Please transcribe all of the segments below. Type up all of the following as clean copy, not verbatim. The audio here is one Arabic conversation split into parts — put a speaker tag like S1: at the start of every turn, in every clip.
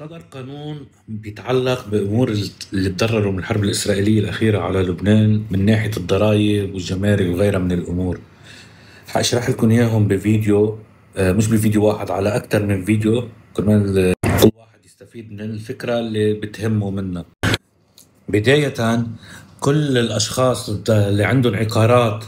S1: صدر قانون بيتعلق بأمور اللي تضرروا من الحرب الإسرائيلية الأخيرة على لبنان من ناحية الضرائب والجمارك وغيرها من الأمور. حأشرح لكم إياهم بفيديو، مش بفيديو واحد، على أكثر من فيديو كمان كل واحد يستفيد من الفكرة اللي بتهمه منا. بداية، كل الأشخاص اللي عندهم عقارات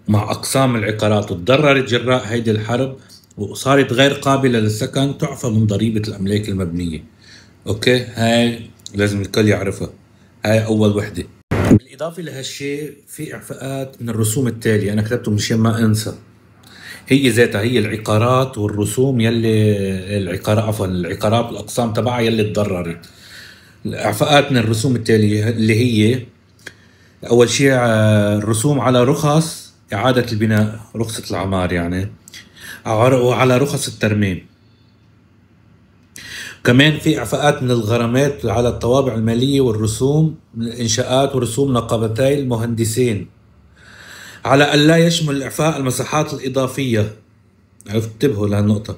S1: مع أقسام العقارات وتضررت جراء هيدي الحرب وصارت غير قابلة للسكن تعفى من ضريبة الأملاك المبنية. أوكي، هاي لازم الكل يعرفها. هاي أول وحدة. بالإضافة لهالشيء في إعفاءات من الرسوم التالية، أنا كتبته مشان ما أنسى. هي ذاتها هي العقارات والرسوم العقارات والأقسام تبعها يلي تضررت. الإعفاءات من الرسوم التالية اللي هي أول شيء الرسوم على رخص إعادة البناء، رخصة العمار يعني، وعلى رخص الترميم. كمان في إعفاءات من الغرامات على الطوابع المالية والرسوم من الإنشاءات ورسوم نقابتي المهندسين، على أن لا يشمل الإعفاء المساحات الإضافية. انتبهوا لهالنقطة،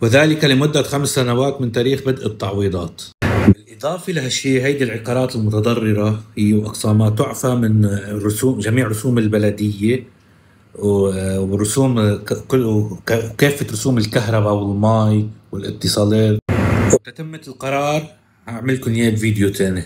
S1: وذلك لمدة 5 سنوات من تاريخ بدء التعويضات. بالإضافة لهالشيء هيدي العقارات المتضررة هي وأقسامها تعفى من جميع رسوم البلدية ورسوم كافة رسوم الكهرباء والماء والاتصالات. وتتمة القرار هعمل لكم اياه بفيديو تاني.